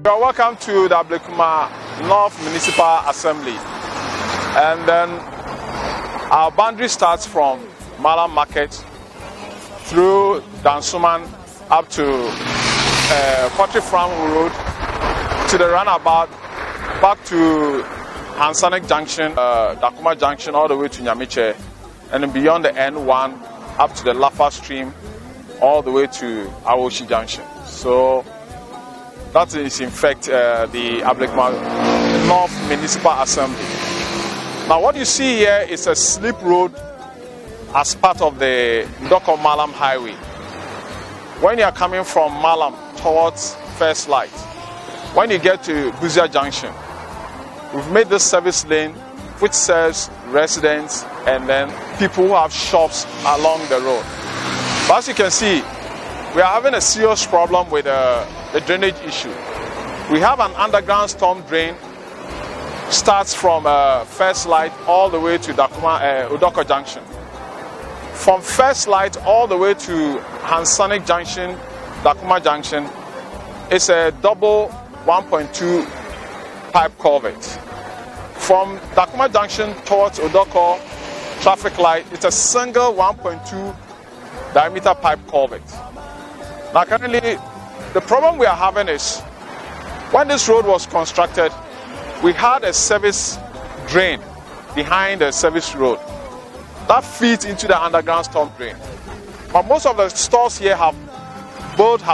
You are welcome to the Ablekuma North Municipal Assembly. And then our boundary starts from Mallam Market through Dansuman up to Pottery Farm Road to the runabout, back to Hansanic Junction, Dakuma Junction, all the way to Nyamiche, and then beyond the N1 up to the Lafa Stream, all the way to Awoshi Junction. So that is in fact the Ablekuma North Municipal Assembly. Now what you see here is a slip road as part of the Odorkor Mallam Highway. When you are coming from Mallam towards First Light, when you get to Buzia Junction, we've made this service lane which serves residents and then people who have shops along the road. But as you can see, we are having a serious problem with the drainage issue. We have an underground storm drain, starts from First Light all the way to Odorkor Junction. From First Light all the way to Hansanic Junction, Dakuma Junction, it's a double 1.2 pipe culvert. From Dakuma Junction towards Odorkor traffic light, it's a single 1.2 diameter pipe culvert. Now currently, the problem we are having is, when this road was constructed, we had a service drain behind the service road that feeds into the underground storm drain. But most of the stores here have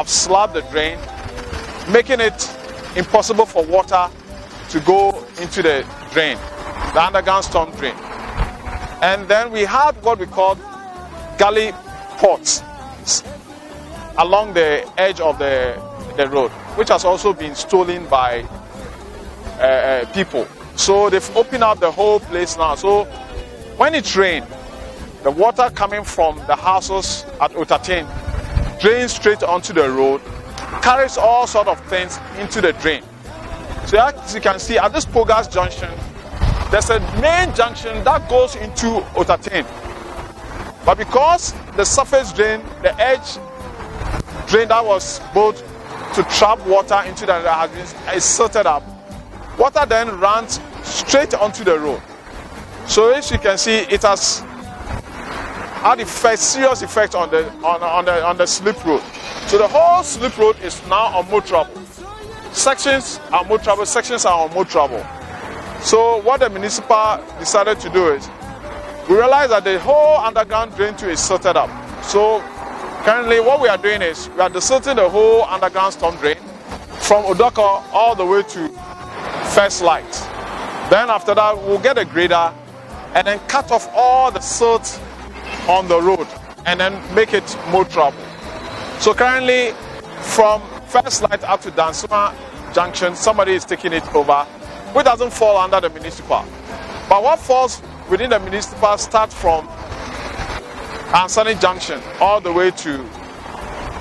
slabbed the drain, making it impossible for water to go into the drain, the underground storm drain. And then we had what we call gully pots along the edge of the road, which has also been stolen by people. So they've opened up the whole place now. So when it rains, the water coming from the houses at Otatin drains straight onto the road, carries all sort of things into the drain. So as you can see, at this Pogas Junction, there's a main junction that goes into Otatin. But because the surface drain, the edge drain that was built to trap water into the is silted up, water then runs straight onto the road. So as you can see, it has had a serious effect on the slip road. So the whole slip road is now unmotorable. Sections are motorable, sections are unmotorable. So what the municipal decided to do is, we realized that the whole underground drain too is silted up. So currently what we are doing is, we are desilting the whole underground storm drain from Odorkor all the way to First Light. Then after that, we'll get a grader and then cut off all the silt on the road and then make it motorable. So currently, from First Light up to Dansuma Junction, somebody is taking it over, which doesn't fall under the municipal. But what falls within the municipal starts from Hansanic Junction all the way to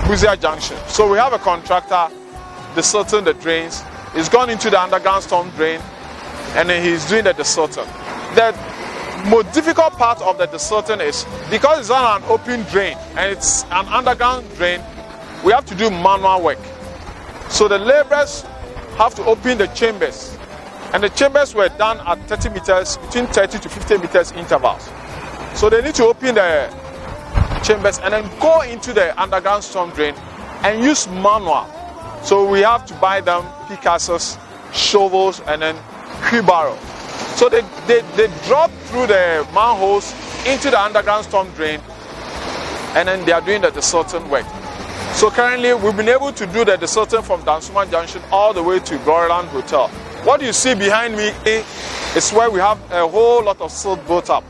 Buzia Junction. So we have a contractor desilting the drains. He's gone into the underground storm drain and then he's doing the desilting. The most difficult part of the desilting is, because it's on an open drain and it's an underground drain, we have to do manual work. So the laborers have to open the chambers, and the chambers were done at 30 meters, between 30 to 50 meters intervals. So they need to open the chambers and then go into the underground storm drain and use manual. So we have to buy them pickaxes, shovels, and then wheelbarrow. So they drop through the manholes into the underground storm drain, and then they are doing the desilting work. So currently we've been able to do the desilting from Dansuma Junction all the way to Gloryland Hotel. What you see behind me is where we have a whole lot of silt built up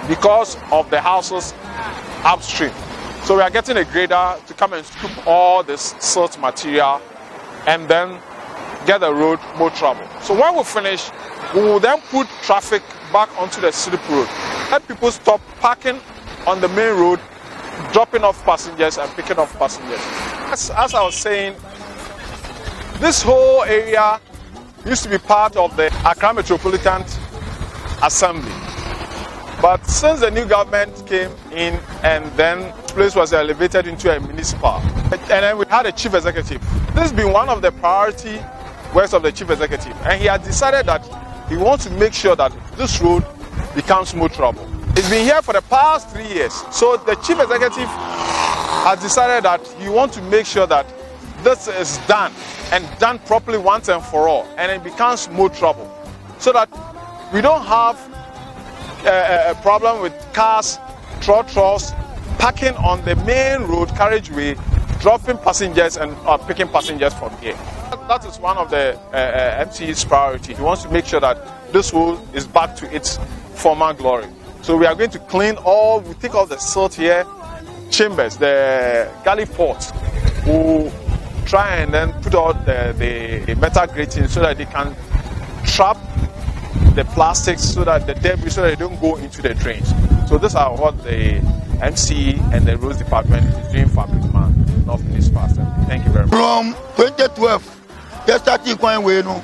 because of the houses upstream. So we are getting a grader to come and scoop all this silt material and then get the road motorable. So when we finish, we will then put traffic back onto the slip road. Let people stop parking on the main road, dropping off passengers and picking up passengers. As I was saying, this whole area used to be part of the Accra Metropolitan Assembly. But since the new government came in and then the place was elevated into a municipal, and then we had a chief executive. This has been one of the priority works of the chief executive, and he has decided that he wants to make sure that this road becomes motorable. It's been here for the past 3 years, so the chief executive has decided that he wants to make sure that this is done and done properly once and for all, and it becomes motorable, so that we don't have a problem with cars, trotros parking on the main road carriageway, dropping passengers and picking passengers from here. That is one of the MC's priority. He wants to make sure that this road is back to its former glory. So we are going to clean we take all the silt here, chambers, the galley ports. We'll try and then put out the metal grating so that they can trap the plastics, so that the debris, so that they don't go into the drains. So these are what the MC and the roads department is doing for Ablikman North Municipal Assembly. Thank you very much. From 2012, they started going way no.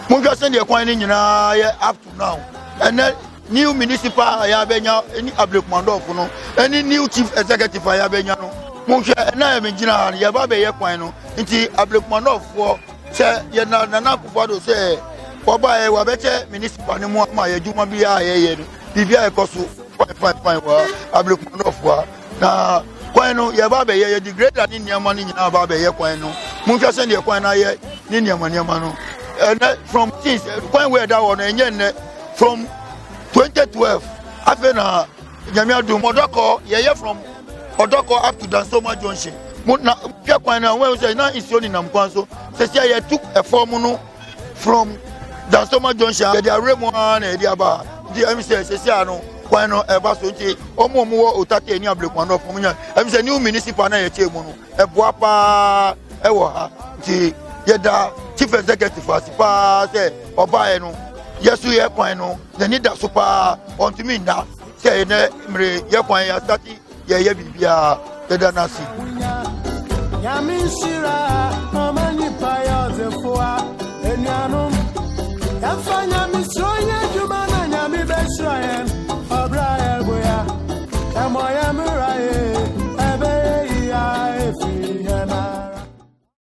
We just send the coin in up to now. And then new municipal ayabenya any Ablikman no, any new chief executive ayabenya no. Muncha na emjina yababe ye kwan no. Nti Ablikman for say ye na Kufuor say Oba e wabeche municipal ni mo ma ye juma bia ye no bibia e koso fine wa Ablikman na kwan no ye ba be ye degrade ni niam ni nyina ba be ye kwan no munhwa se ne kwan na ye ni niam no from since kwan we da won enye ne from 2012 afi na nyamia do Odorkor ye from Odorkor up to Mallam Junction na pia kwan na we say na isioni na mkwan so se ye took a form no from Mallam Junction they are remo na dia ba di MC se ano kwan no eba so nti omo wo otate ni Ablikman no from nya MC new municipal na ye che mu no eboa pa e wo ha nti ye da chief executive asipa se oba e no yesu ye kwan no the need that super on to me na say ne mre ye kwan ya start ye bibia ye da na si